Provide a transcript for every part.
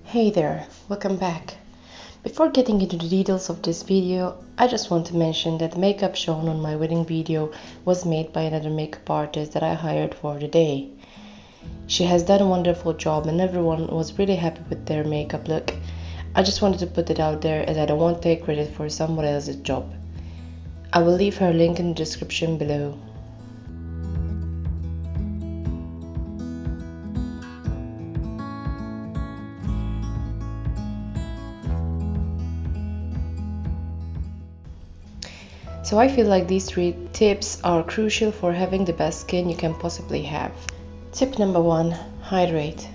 Hey there, welcome back. Before getting into the details of this video, I just want to mention that the makeup shown on my wedding video was made by another makeup artist that I hired for the day. She has done a wonderful job and everyone was really happy with their makeup look. I just wanted to put it out there as I don't want to take credit for someone else's job. I will leave her link in the description below. So I feel like these 3 tips are crucial for having the best skin you can possibly have. Tip number 1. Hydrate.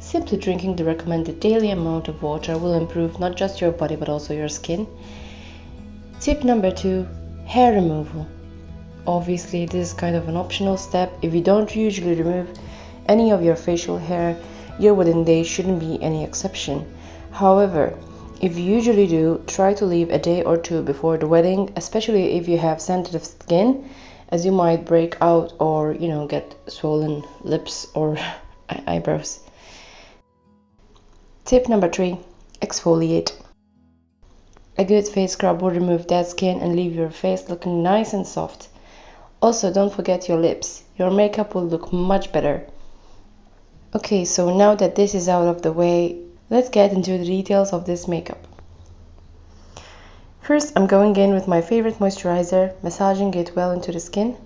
Simply drinking the recommended daily amount of water will improve not just your body but also your skin. Tip number 2. Hair removal. Obviously this is kind of an optional step. If you don't usually remove any of your facial hair, your wedding day shouldn't be any exception. However, if you usually do, try to leave a day or 2 before the wedding, especially if you have sensitive skin, as you might break out or get swollen lips or eyebrows. Tip number 3. Exfoliate. A good face scrub will remove dead skin and leave your face looking nice and soft. Also, don't forget your lips. Your makeup will look much better. Okay, so now that this is out of the way, let's get into the details of this makeup. First, I'm going in with my favorite moisturizer, massaging it well into the skin.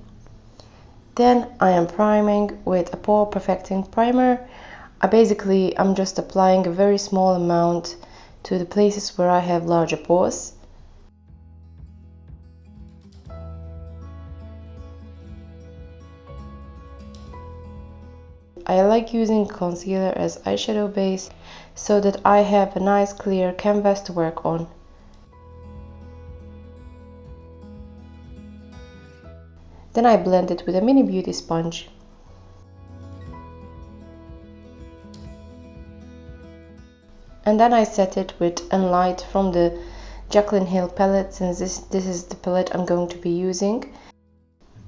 Then I am priming with a pore perfecting primer. I'm just applying a very small amount to the places where I have larger pores. I like using concealer as eyeshadow base so that I have a nice clear canvas to work on. Then I blend it with a mini beauty sponge. And then I set it with Enlight from the Jaclyn Hill palette, since this is the palette I'm going to be using.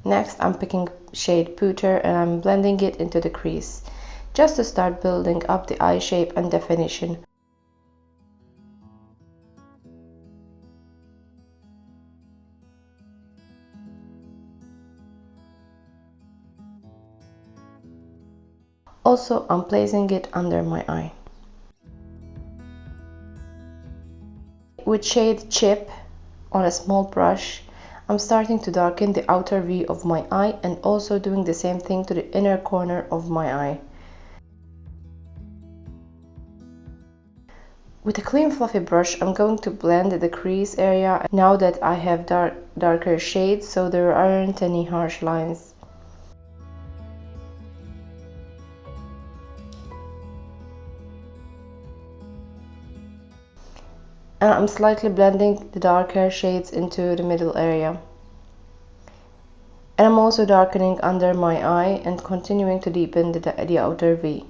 Next, I'm picking shade Puter and I'm blending it into the crease, just to start building up the eye shape and definition. Also, I'm placing it under my eye. With shade Chip on a small brush, I'm starting to darken the outer V of my eye and also doing the same thing to the inner corner of my eye. With a clean fluffy brush, I'm going to blend the crease area now that I have darker shades, so there aren't any harsh lines. And I'm slightly blending the darker shades into the middle area. And I'm also darkening under my eye and continuing to deepen the outer V.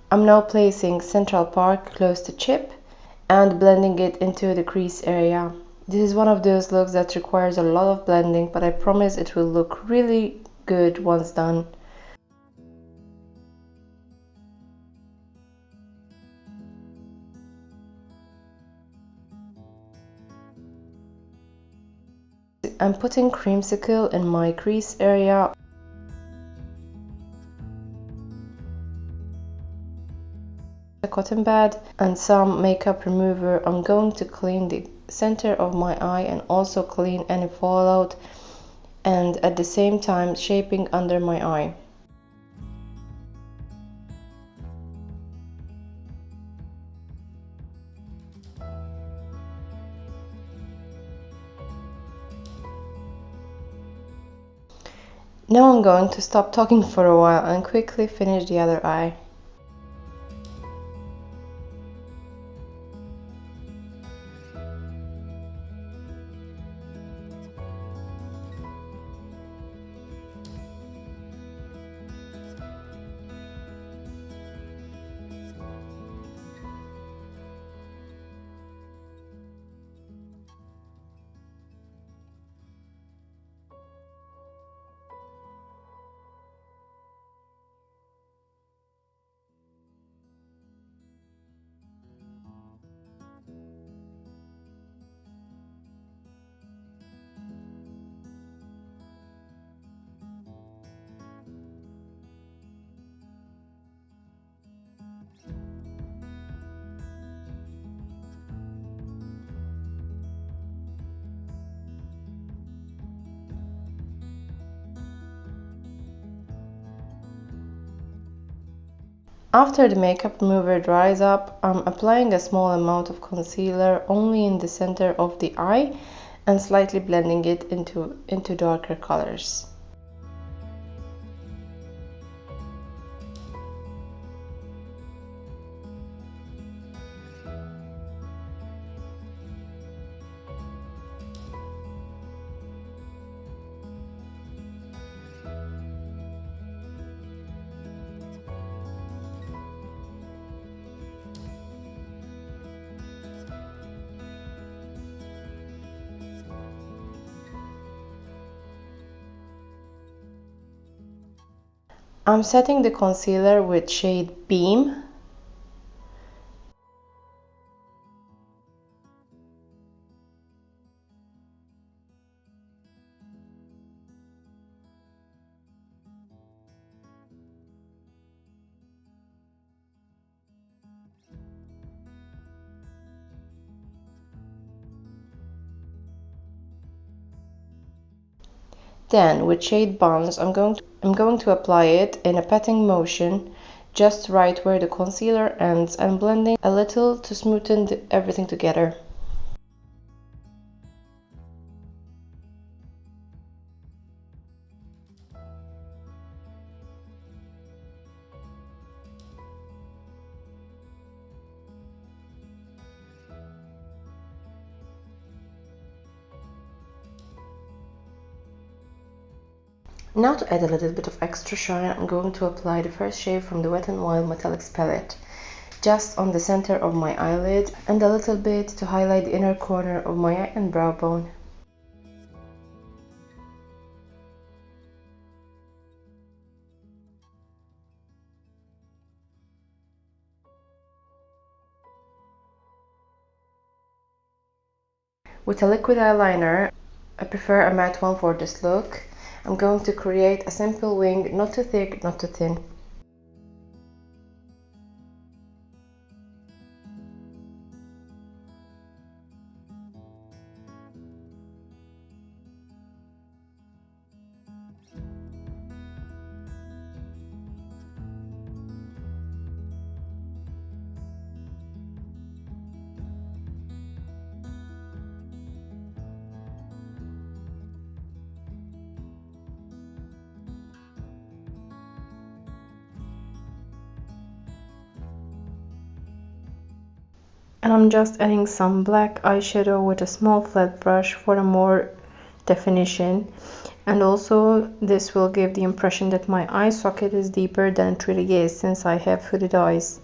I'm now placing Central Park close to Chip and blending it into the crease area. This is one of those looks that requires a lot of blending, but I promise it will look really good once done. I'm putting creamsicle in my crease area. A cotton pad and some makeup remover. I'm going to clean the center of my eye and also clean any fallout, and at the same time shaping under my eye. Now I'm going to stop talking for a while and quickly finish the other eye. After the makeup remover dries up, I'm applying a small amount of concealer only in the center of the eye and slightly blending it into darker colors. I'm setting the concealer with shade Beam. Then, with shade Bounce, I'm going to apply it in a patting motion, just right where the concealer ends, and blending a little to smoothen everything together. Now to add a little bit of extra shine, I'm going to apply the first shade from the Wet n Wild Metallics palette, just on the center of my eyelid and a little bit to highlight the inner corner of my eye and brow bone. With a liquid eyeliner, I prefer a matte one for this look. I'm going to create a simple wing, not too thick, not too thin. And I'm just adding some black eyeshadow with a small flat brush for a more definition, and also this will give the impression that my eye socket is deeper than it really is, since I have hooded eyes,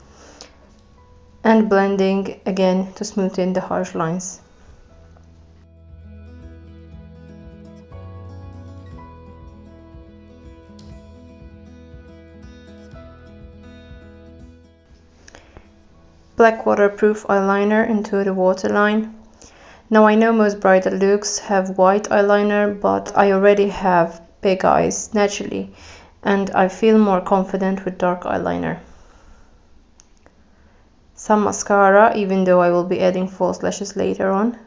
and blending again to smoothen the harsh lines. Black waterproof eyeliner into the waterline. Now I know most bridal looks have white eyeliner, but I already have big eyes naturally, and I feel more confident with dark eyeliner. Some mascara, even though I will be adding false lashes later on.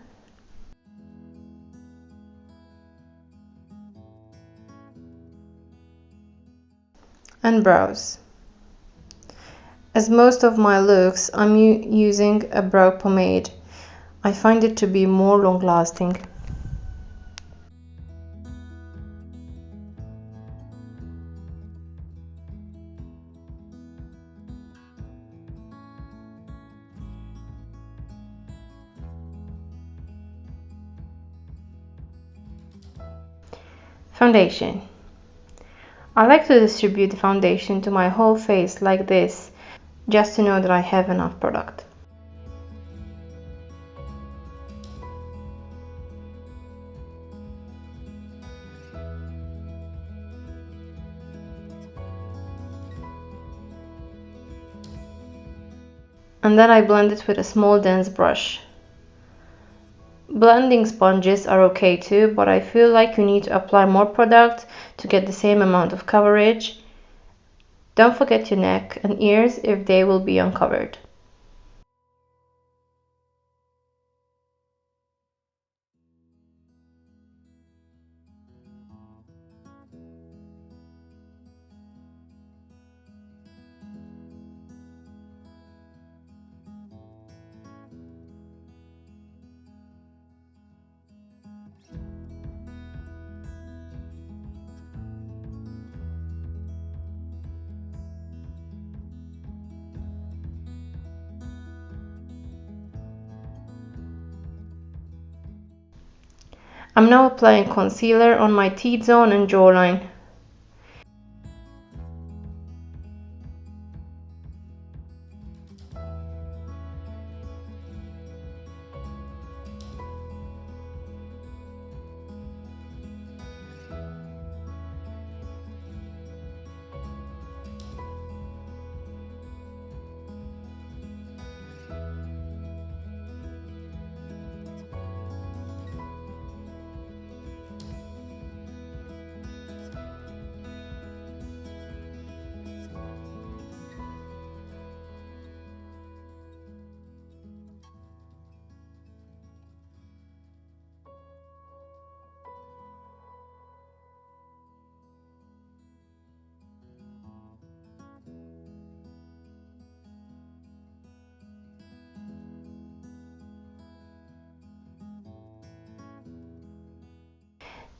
And brows. As most of my looks, I'm using a brow pomade. I find it to be more long-lasting. Foundation. I like to distribute the foundation to my whole face like this, just to know that I have enough product. And then I blend it with a small dense brush. Blending sponges are okay too, but I feel like you need to apply more product to get the same amount of coverage. Don't forget your neck and ears if they will be uncovered. I'm now applying concealer on my T-zone and jawline.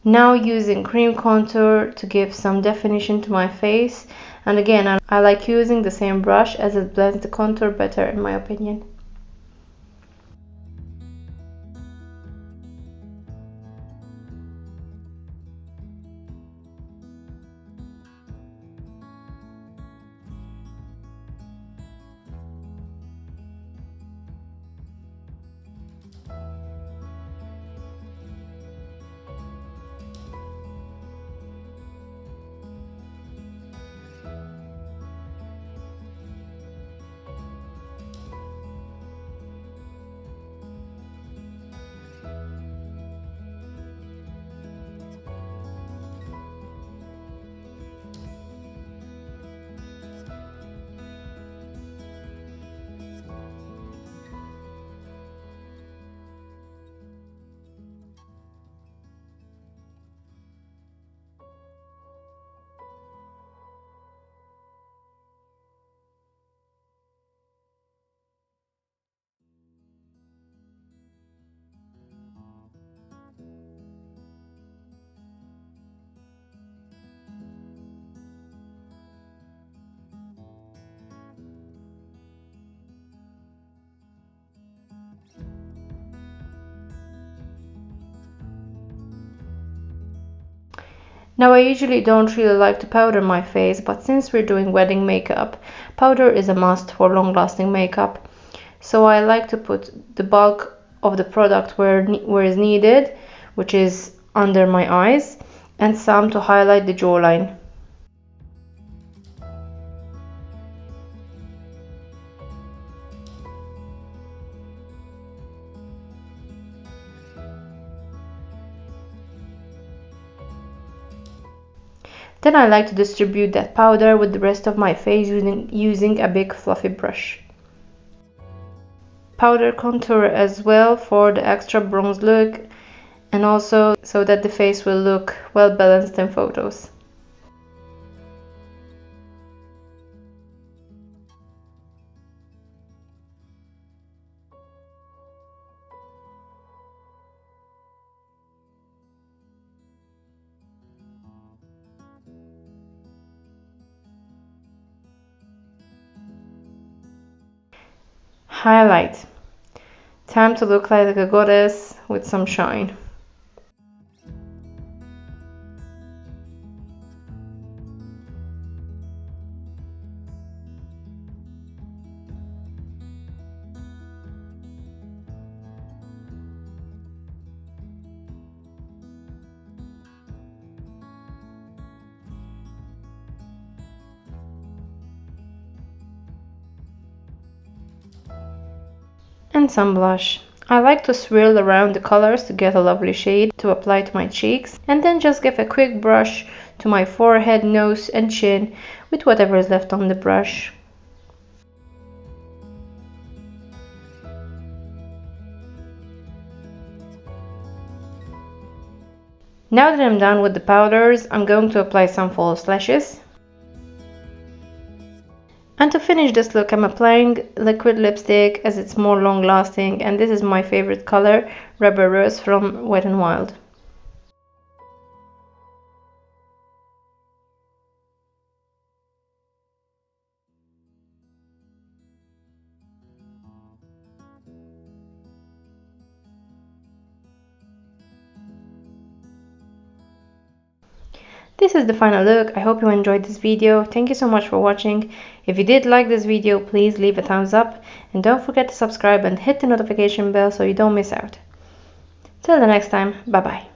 Now using cream contour to give some definition to my face, and again I like using the same brush as it blends the contour better in my opinion. Now I usually don't really like to powder my face, but since we're doing wedding makeup, powder is a must for long-lasting makeup. So I like to put the bulk of the product where is needed, which is under my eyes, and some to highlight the jawline. Then I like to distribute that powder with the rest of my face using a big fluffy brush. Powder contour as well for the extra bronze look, and also so that the face will look well balanced in photos. Highlight. Time to look like a goddess with some shine. And some blush. I like to swirl around the colors to get a lovely shade to apply to my cheeks, and then just give a quick brush to my forehead, nose and chin with whatever is left on the brush. Now that I'm done with the powders, I'm going to apply some false lashes. And to finish this look, I'm applying liquid lipstick as it's more long lasting, and this is my favorite color, Rubber Rose from Wet n Wild. This is the final look. I hope you enjoyed this video. Thank you so much for watching. If you did like this video, please leave a thumbs up and don't forget to subscribe and hit the notification bell so you don't miss out. Till the next time, bye bye.